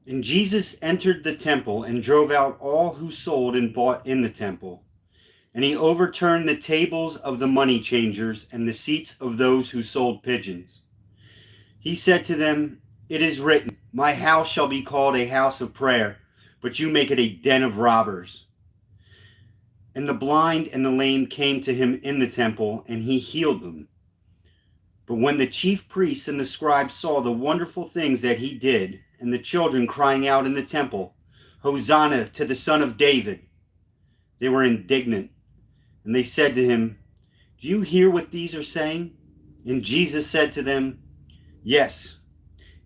And Jesus entered the temple and drove out all who sold and bought in the temple. And he overturned the tables of the money changers and the seats of those who sold pigeons. He said to them, "It is written, my house shall be called a house of prayer, but you make it a den of robbers." And the blind and the lame came to him in the temple, and he healed them. But when the chief priests and the scribes saw the wonderful things that he did, and the children crying out in the temple, "Hosanna to the Son of David," they were indignant. And they said to him, "Do you hear what these are saying?" And Jesus said to them, "Yes.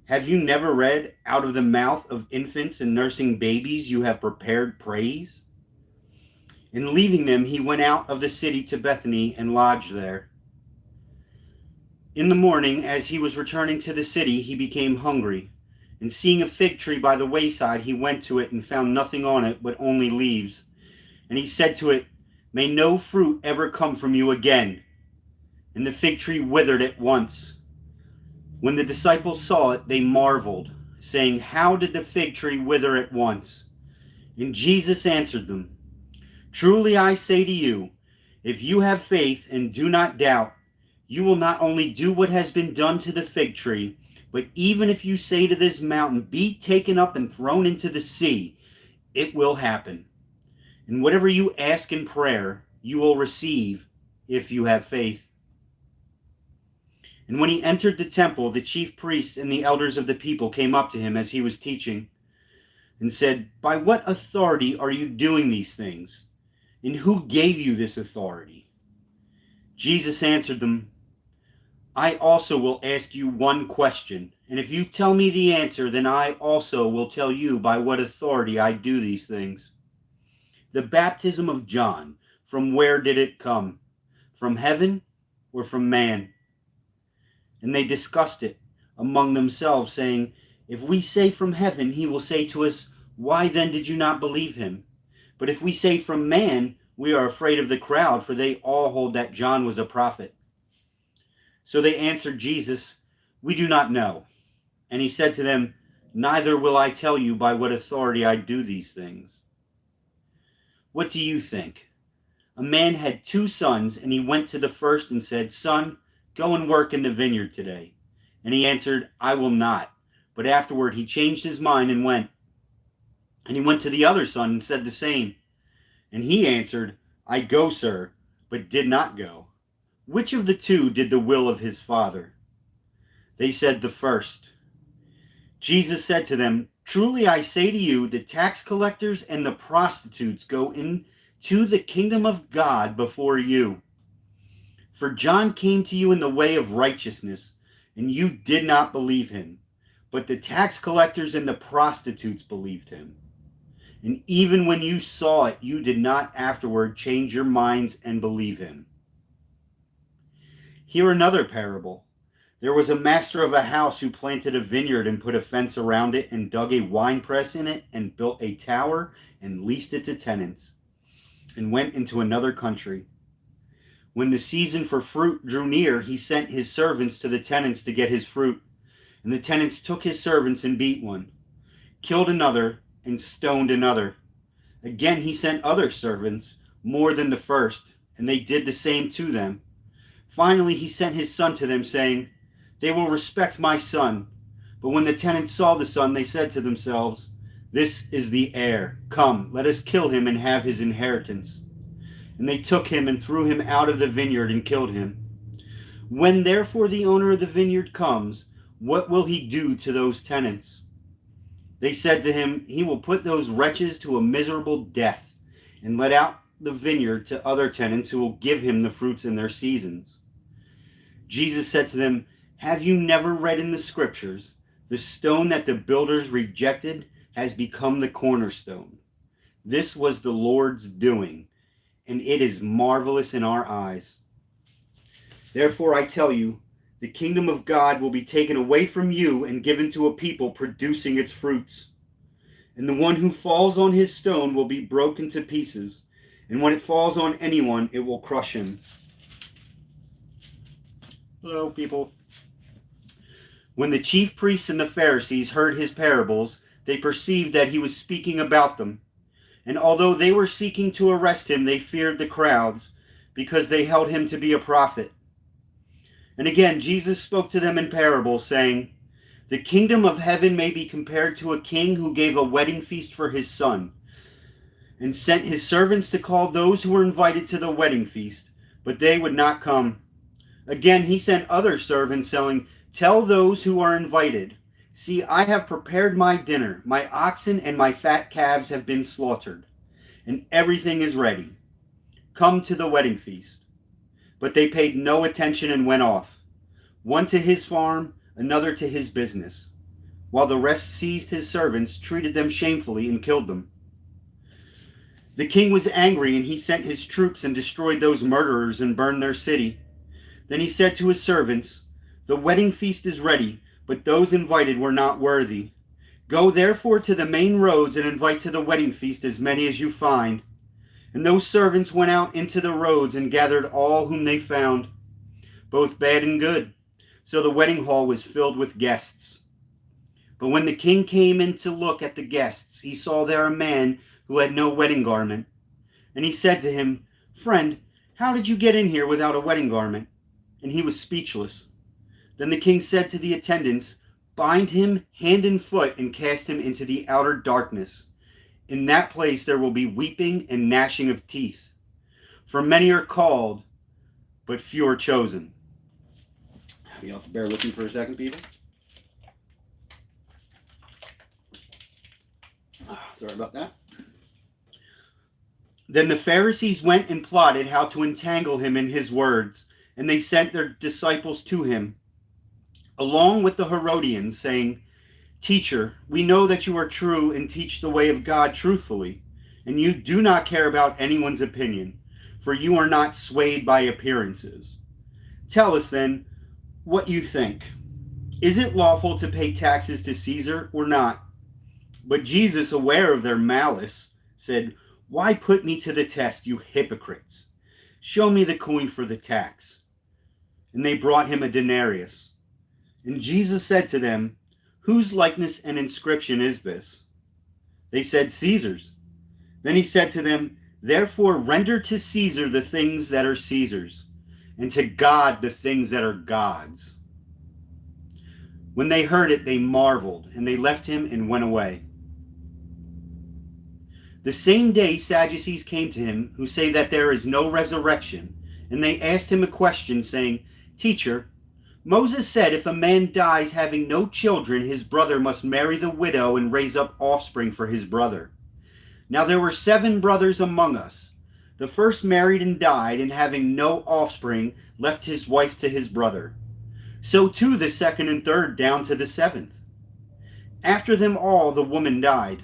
Have you never read, out of the mouth of infants and nursing babies you have prepared praise?" And leaving them, he went out of the city to Bethany and lodged there. In the morning, as he was returning to the city, he became hungry. And seeing a fig tree by the wayside, he went to it and found nothing on it but only leaves. And he said to it, "May no fruit ever come from you again." And the fig tree withered at once. When the disciples saw it, they marveled, saying, "How did the fig tree wither at once?" And Jesus answered them, "Truly I say to you, if you have faith and do not doubt, you will not only do what has been done to the fig tree, but even if you say to this mountain, 'Be taken up and thrown into the sea,' it will happen. And whatever you ask in prayer, you will receive if you have faith." And when he entered the temple, the chief priests and the elders of the people came up to him as he was teaching and said, "By what authority are you doing these things? And who gave you this authority?" Jesus answered them, "I also will ask you one question, and if you tell me the answer, then I also will tell you by what authority I do these things. The baptism of John, from where did it come? From heaven or from man?" And they discussed it among themselves, saying, "If we say from heaven, he will say to us, 'Why then did you not believe him?' But if we say from man, we are afraid of the crowd, for they all hold that John was a prophet." So they answered Jesus, "We do not know." And he said to them, "Neither will I tell you by what authority I do these things. What do you think? A man had 2 sons, and he went to the first and said, 'Son, go and work in the vineyard today.' And he answered, 'I will not.' But afterward he changed his mind and went. And he went to the other son and said the same. And he answered, 'I go, sir,' but did not go. Which of the 2 did the will of his father?" They said, "The first." Jesus said to them, "Truly I say to you, the tax collectors and the prostitutes go into the kingdom of God before you. For John came to you in the way of righteousness, and you did not believe him. But the tax collectors and the prostitutes believed him. And even when you saw it, you did not afterward change your minds and believe him." Hear another parable. There was a master of a house who planted a vineyard and put a fence around it and dug a winepress in it and built a tower and leased it to tenants and went into another country. When the season for fruit drew near, he sent his servants to the tenants to get his fruit. And the tenants took his servants and beat one, killed another, and stoned another. Again he sent other servants, more than the first, and they did the same to them. Finally he sent his son to them, saying, "They will respect my son." But when the tenants saw the son, they said to themselves, "This is the heir. Come, let us kill him and have his inheritance." And they took him and threw him out of the vineyard and killed him. When therefore the owner of the vineyard comes, what will he do to those tenants?" They said to him, "He will put those wretches to a miserable death, and let out the vineyard to other tenants who will give him the fruits in their seasons." Jesus said to them, "Have you never read in the scriptures, the stone that the builders rejected has become the cornerstone? This was the Lord's doing, and it is marvelous in our eyes. Therefore I tell you, the kingdom of God will be taken away from you and given to a people producing its fruits. And the one who falls on his stone will be broken to pieces, and when it falls on anyone, it will crush him." Hello, people. When the chief priests and the Pharisees heard his parables, they perceived that he was speaking about them. And although they were seeking to arrest him, they feared the crowds, because they held him to be a prophet. And again, Jesus spoke to them in parables, saying, "The kingdom of heaven may be compared to a king who gave a wedding feast for his son, and sent his servants to call those who were invited to the wedding feast, but they would not come. Again, he sent other servants, saying, 'Tell those who are invited, see, I have prepared my dinner. My oxen and my fat calves have been slaughtered, and everything is ready. Come to the wedding feast.' But they paid no attention and went off, one to his farm, another to his business, while the rest seized his servants, treated them shamefully, and killed them. The king was angry, and he sent his troops and destroyed those murderers and burned their city. Then he said to his servants, 'The wedding feast is ready, but those invited were not worthy. Go therefore to the main roads and invite to the wedding feast as many as you find.' And those servants went out into the roads and gathered all whom they found, both bad and good. So the wedding hall was filled with guests. But when the king came in to look at the guests, he saw there a man who had no wedding garment. And he said to him, 'Friend, how did you get in here without a wedding garment?' And he was speechless. Then the king said to the attendants, 'Bind him hand and foot and cast him into the outer darkness. In that place there will be weeping and gnashing of teeth. For many are called, but few are chosen.'" You have to bear with me for a second, people. Sorry about that. Then the Pharisees went and plotted how to entangle him in his words, and they sent their disciples to him, along with the Herodians, saying, "Teacher, we know that you are true and teach the way of God truthfully, and you do not care about anyone's opinion, for you are not swayed by appearances. Tell us then what you think. Is it lawful to pay taxes to Caesar or not?" But Jesus, aware of their malice, said, "Why put me to the test, you hypocrites? Show me the coin for the tax." And they brought him a denarius. And Jesus said to them, "Whose likeness and inscription is this?" They said, "Caesar's." Then he said to them, "Therefore render to Caesar the things that are Caesar's, and to God the things that are God's." When they heard it, they marveled, and they left him and went away. The same day Sadducees came to him, who say that there is no resurrection, and they asked him a question, saying, "Teacher, Moses said if a man dies having no children, his brother must marry the widow and raise up offspring for his brother. Now there were 7 brothers among us. The first married and died, and having no offspring, left his wife to his brother. So too the second and third, down to the 7th. After them all, the woman died.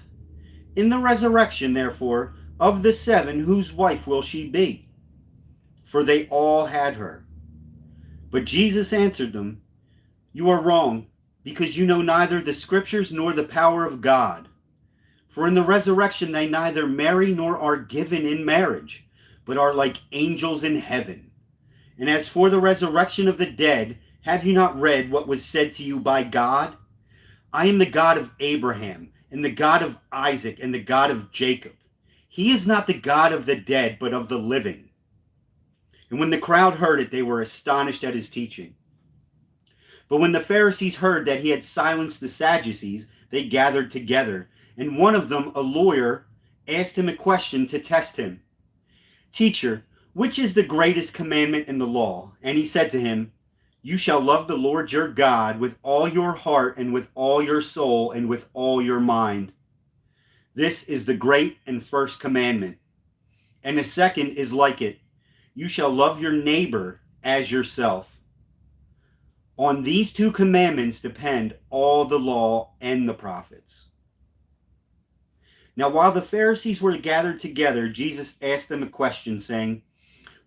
In the resurrection, therefore, of the 7, whose wife will she be? For they all had her." But Jesus answered them, "You are wrong, because you know neither the Scriptures nor the power of God. For in the resurrection they neither marry nor are given in marriage, but are like angels in heaven. And as for the resurrection of the dead, have you not read what was said to you by God? I am the God of Abraham, and the God of Isaac, and the God of Jacob. He is not the God of the dead, but of the living." And when the crowd heard it, they were astonished at his teaching. But when the Pharisees heard that he had silenced the Sadducees, they gathered together, and one of them, a lawyer, asked him a question to test him. "Teacher, which is the greatest commandment in the law?" And he said to him, "You shall love the Lord your God with all your heart and with all your soul and with all your mind. This is the great and first commandment. And the second is like it. You shall love your neighbor as yourself. On these 2 commandments depend all the law and the prophets." Now while the Pharisees were gathered together, Jesus asked them a question, saying,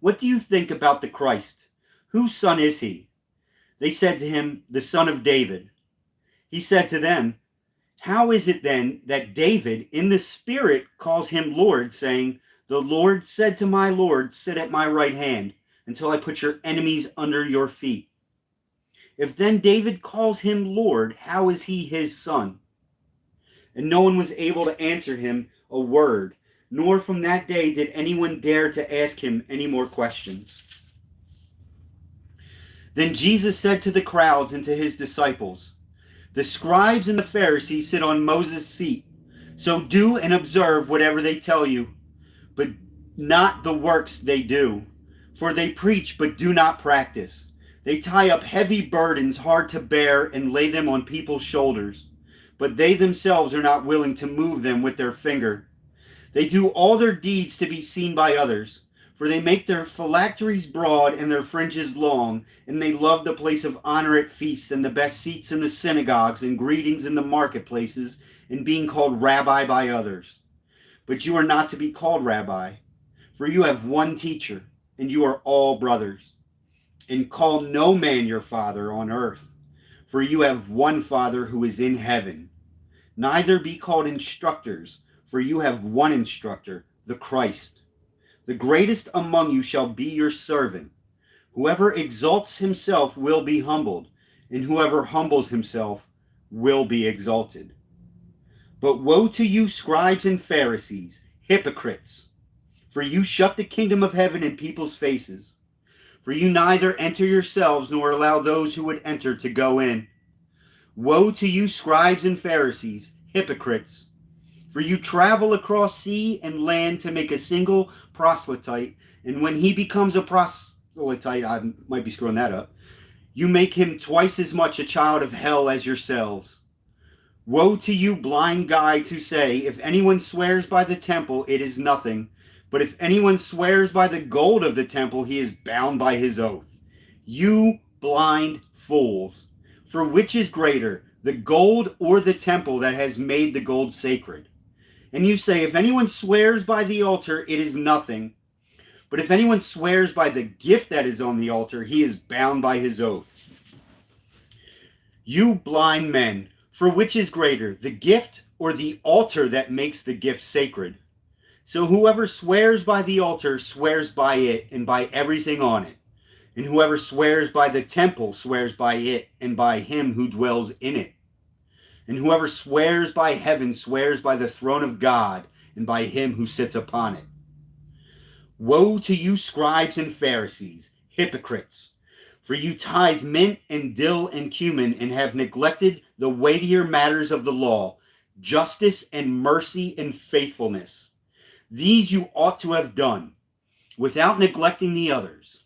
"What do you think about the Christ? Whose son is he?" They said to him, "The son of David." He said to them, "How is it then that David in the Spirit calls him Lord, saying, 'The Lord said to my Lord, sit at my right hand until I put your enemies under your feet'? If then David calls him Lord, how is he his son?" and no one was able to answer him a word, nor from that day did anyone dare to ask him any more questions. Then Jesus said to the crowds and to his disciples, "The scribes and the Pharisees sit on Moses' seat, so do and observe whatever they tell you, but not the works they do. For they preach but do not practice. They tie up heavy burdens hard to bear and lay them on people's shoulders, but they themselves are not willing to move them with their finger. They do all their deeds to be seen by others, for they make their phylacteries broad and their fringes long, and they love the place of honor at feasts and the best seats in the synagogues and greetings in the marketplaces and being called rabbi by others. But you are not to be called rabbi, for you have one teacher, and you are all brothers. And call no man your father on earth, for you have one Father who is in heaven. Neither be called instructors, for you have one instructor, the Christ. The greatest among you shall be your servant. Whoever exalts himself will be humbled, and whoever humbles himself will be exalted. But woe to you, scribes and Pharisees, hypocrites! For you shut the kingdom of heaven in people's faces. For you neither enter yourselves nor allow those who would enter to go in. Woe to you, scribes and Pharisees, hypocrites! For you travel across sea and land to make a single proselyte, and when he becomes a proselyte, I might be screwing that up, you make him twice as much a child of hell as yourselves. Woe to you, blind guides, who say, if anyone swears by the temple, it is nothing. But if anyone swears by the gold of the temple, he is bound by his oath. You blind fools! For which is greater, the gold or the temple that has made the gold sacred? And you say, if anyone swears by the altar, it is nothing. But if anyone swears by the gift that is on the altar, he is bound by his oath. You blind men! For which is greater, the gift or the altar that makes the gift sacred? So whoever swears by the altar swears by it and by everything on it. And whoever swears by the temple swears by it and by him who dwells in it. And whoever swears by heaven swears by the throne of God and by him who sits upon it. Woe to you, scribes and Pharisees, hypocrites! For you tithe mint and dill and cumin and have neglected the weightier matters of the law, justice and mercy and faithfulness. These you ought to have done, without neglecting the others.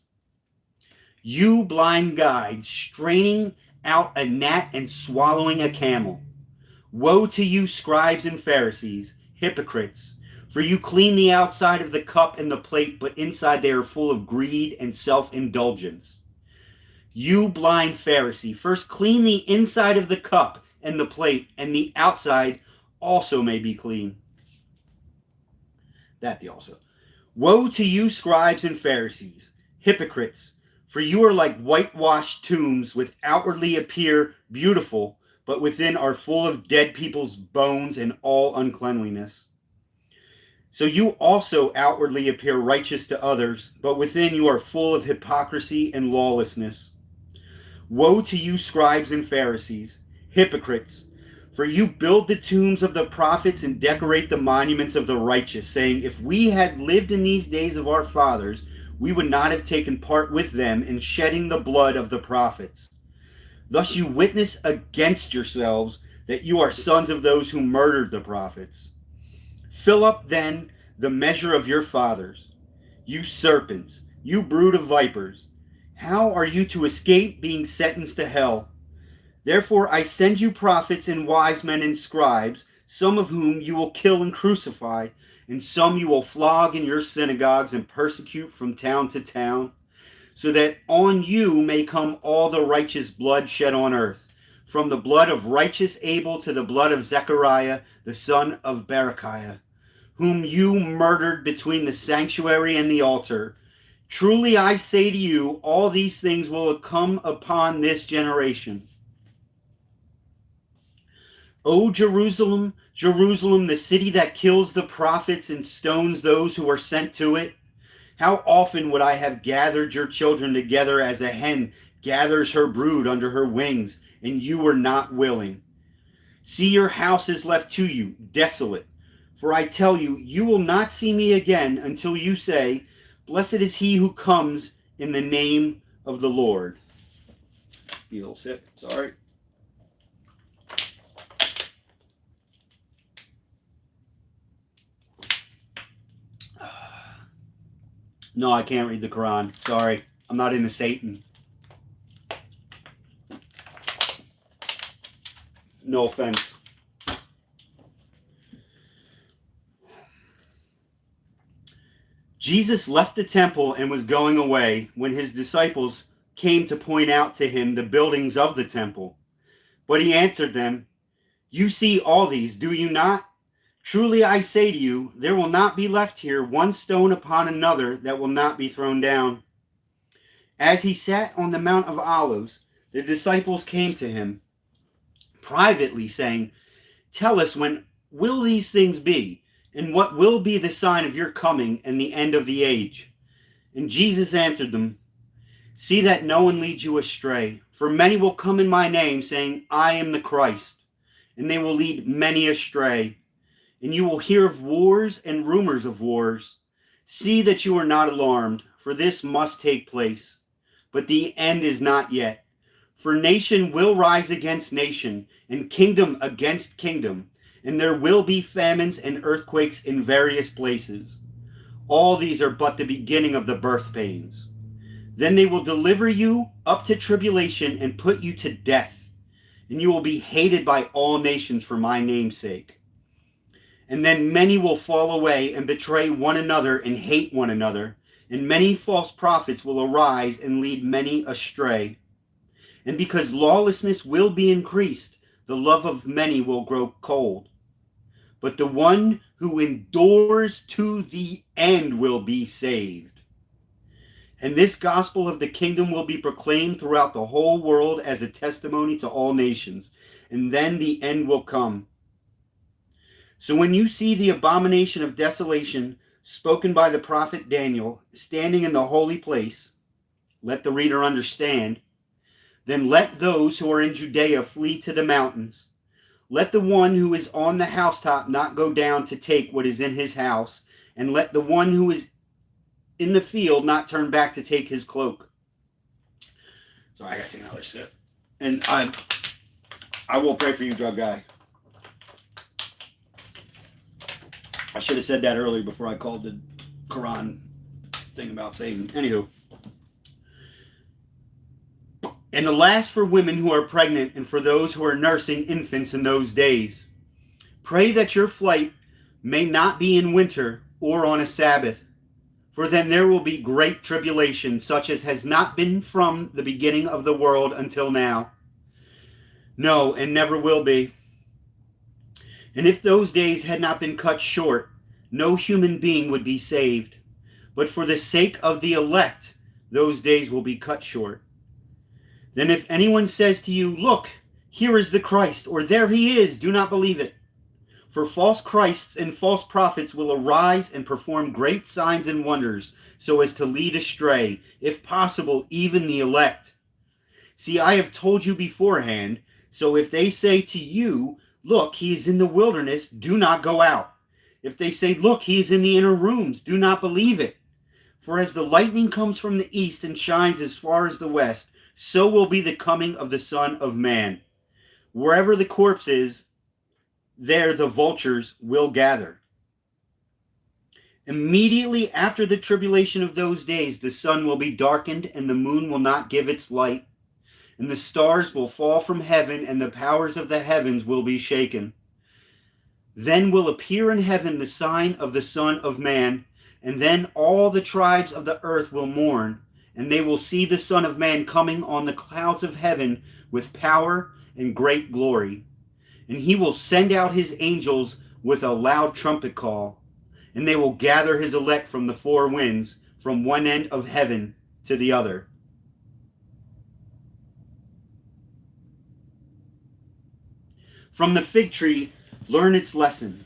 You blind guides, straining out a gnat and swallowing a camel. Woe to you, scribes and Pharisees, hypocrites! For you clean the outside of the cup and the plate, but inside they are full of greed and self-indulgence. You blind Pharisee, first clean the inside of the cup and the plate, and the outside also may be clean. Woe to you, scribes and Pharisees, hypocrites! For you are like whitewashed tombs, which outwardly appear beautiful, but within are full of dead people's bones and all uncleanliness. So you also outwardly appear righteous to others, but within you are full of hypocrisy and lawlessness. Woe to you, scribes and Pharisees, hypocrites! For you build the tombs of the prophets and decorate the monuments of the righteous, saying, if we had lived in these days of our fathers, we would not have taken part with them in shedding the blood of the prophets. Thus you witness against yourselves that you are sons of those who murdered the prophets. Fill up then the measure of your fathers. You serpents, you brood of vipers, how are you to escape being sentenced to hell? Therefore I send you prophets and wise men and scribes, some of whom you will kill and crucify, and some you will flog in your synagogues and persecute from town to town, so that on you may come all the righteous blood shed on earth, from the blood of righteous Abel to the blood of Zechariah, the son of Berechiah, whom you murdered between the sanctuary and the altar. Truly I say to you, all these things will come upon this generation. O Jerusalem, Jerusalem, the city that kills the prophets and stones those who are sent to it, how often would I have gathered your children together as a hen gathers her brood under her wings, and you were not willing. See, your house is left to you, desolate. For I tell you, you will not see me again until you say, Blessed is he who comes in the name of the Lord. Be a little sip, sorry. No, I can't read the Quran. Sorry. I'm not into Satan. No offense. Jesus left the temple and was going away when his disciples came to point out to him the buildings of the temple. But he answered them, You see all these, do you not? Truly I say to you, there will not be left here one stone upon another that will not be thrown down. As he sat on the Mount of Olives, the disciples came to him privately, saying, Tell us, when will these things be? And what will be the sign of your coming and the end of the age? And Jesus answered them, See that no one leads you astray, for many will come in my name, saying, I am the Christ, and they will lead many astray. And you will hear of wars and rumors of wars. See that you are not alarmed, for this must take place. But the end is not yet. For nation will rise against nation, and kingdom against kingdom, and there will be famines and earthquakes in various places. All these are but the beginning of the birth pains. Then they will deliver you up to tribulation and put you to death, and you will be hated by all nations for my name's sake. And then many will fall away and betray one another and hate one another, and many false prophets will arise and lead many astray. And because lawlessness will be increased, the love of many will grow cold. But the one who endures to the end will be saved. And this gospel of the kingdom will be proclaimed throughout the whole world as a testimony to all nations, and then the end will come. So when you see the abomination of desolation spoken by the prophet Daniel standing in the holy place, let the reader understand, then let those who are in Judea flee to the mountains. Let the one who is on the housetop not go down to take what is in his house, and let the one who is in the field not turn back to take his cloak. So I got to take another sip. And I will pray for you, drug guy. I should have said that earlier before I called the Quran thing about Satan. Anywho. And alas for women who are pregnant and for those who are nursing infants in those days. Pray that your flight may not be in winter or on a Sabbath, for then there will be great tribulation, such as has not been from the beginning of the world until now. No, and never will be. And if those days had not been cut short, no human being would be saved. But for the sake of the elect, those days will be cut short. Then if anyone says to you, Look, here is the Christ, or there he is, do not believe it. For false Christs and false prophets will arise and perform great signs and wonders, so as to lead astray, if possible, even the elect. See, I have told you beforehand, so if they say to you, Look, he is in the wilderness, do not go out. If they say, Look, he is in the inner rooms, do not believe it. For as the lightning comes from the east and shines as far as the west, so will be the coming of the Son of Man. Wherever the corpse is, there the vultures will gather. Immediately after the tribulation of those days, the sun will be darkened, and the moon will not give its light, and the stars will fall from heaven, and the powers of the heavens will be shaken. Then will appear in heaven the sign of the Son of Man, and then all the tribes of the earth will mourn, and they will see the Son of Man coming on the clouds of heaven with power and great glory. And he will send out his angels with a loud trumpet call, and they will gather his elect from the four winds, from one end of heaven to the other. From the fig tree, learn its lesson.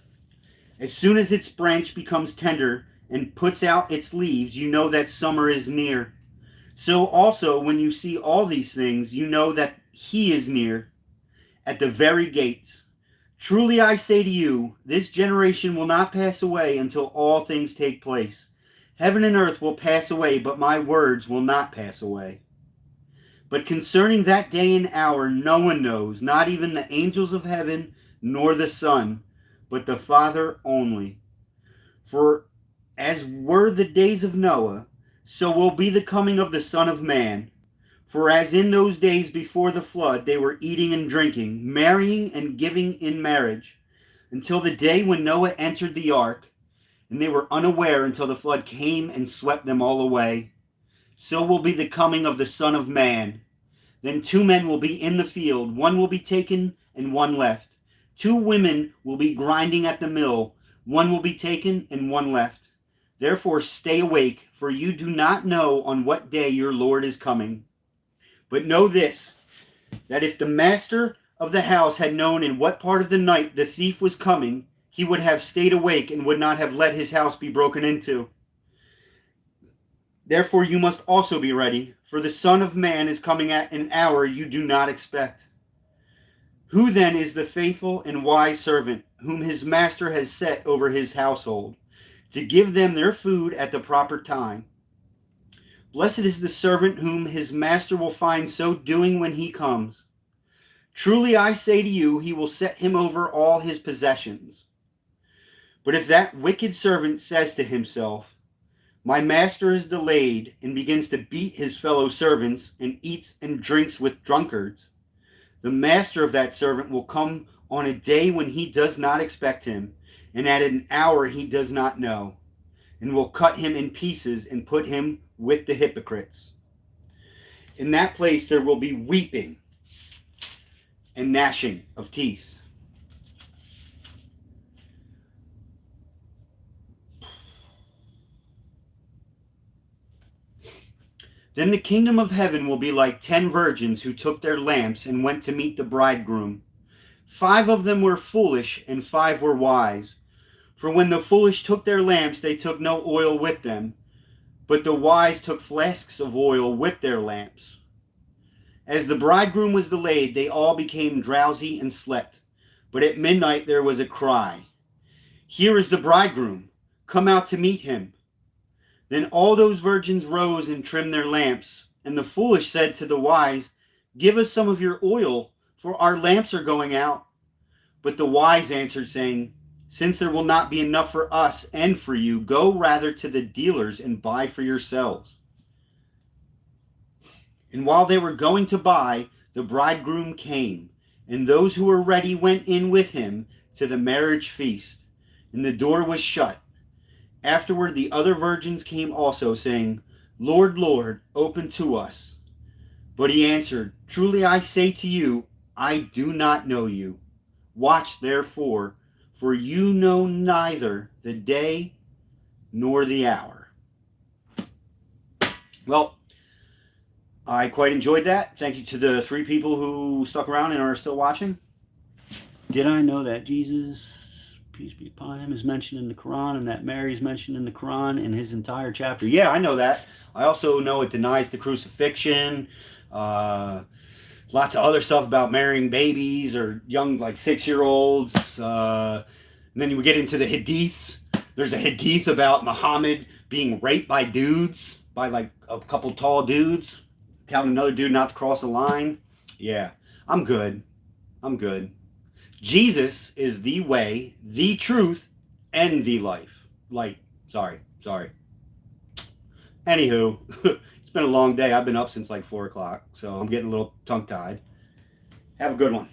As soon as its branch becomes tender and puts out its leaves, you know that summer is near. So also, when you see all these things, you know that he is near, at the very gates. Truly I say to you, this generation will not pass away until all things take place. Heaven and earth will pass away, but my words will not pass away. But concerning that day and hour, no one knows, not even the angels of heaven, nor the Son, but the Father only. For as were the days of Noah, so will be the coming of the Son of Man. For as in those days before the flood, they were eating and drinking, marrying and giving in marriage, until the day when Noah entered the ark, and they were unaware until the flood came and swept them all away. So will be the coming of the Son of Man. Then 2 men will be in the field, one will be taken and one left. 2 women will be grinding at the mill, one will be taken and one left. Therefore stay awake, for you do not know on what day your Lord is coming. But know this, that if the master of the house had known in what part of the night the thief was coming, he would have stayed awake and would not have let his house be broken into. Therefore you must also be ready, for the Son of Man is coming at an hour you do not expect. Who then is the faithful and wise servant, whom his master has set over his household, to give them their food at the proper time? Blessed is the servant whom his master will find so doing when he comes. Truly I say to you, he will set him over all his possessions. But if that wicked servant says to himself, my master is delayed, and begins to beat his fellow servants, and eats and drinks with drunkards, the master of that servant will come on a day when he does not expect him, and at an hour he does not know, and will cut him in pieces and put him with the hypocrites. In that place there will be weeping and gnashing of teeth. Then the kingdom of heaven will be like 10 virgins who took their lamps and went to meet the bridegroom. 5 of them were foolish and 5 were wise. For when the foolish took their lamps, they took no oil with them, but the wise took flasks of oil with their lamps. As the bridegroom was delayed, they all became drowsy and slept. But at midnight there was a cry, here is the bridegroom, come out to meet him. Then all those virgins rose and trimmed their lamps. And the foolish said to the wise, give us some of your oil, for our lamps are going out. But the wise answered, saying, since there will not be enough for us and for you, go rather to the dealers and buy for yourselves. And while they were going to buy, the bridegroom came, and those who were ready went in with him to the marriage feast, and the door was shut. Afterward the other virgins came also, saying, Lord, Lord, open to us. But he answered, truly I say to you, I do not know you. Watch therefore, for you know neither the day nor the hour. Well, I quite enjoyed that. Thank you to the 3 people who stuck around and are still watching. Did I know that Jesus, peace be upon him, is mentioned in the Quran, and that Mary is mentioned in the Quran in his entire chapter? Yeah, I know that. I also know it denies the crucifixion. Lots of other stuff about marrying babies or young, like 6-year-olds. And then you get into the hadiths. There's a hadith about Muhammad being raped by dudes, by like a couple tall dudes, telling another dude not to cross the line. Yeah, I'm good. Jesus is the way, the truth, and the life. Light. Sorry. Anywho, it's been a long day. I've been up since like 4 o'clock, so I'm getting a little tongue-tied. Have a good one.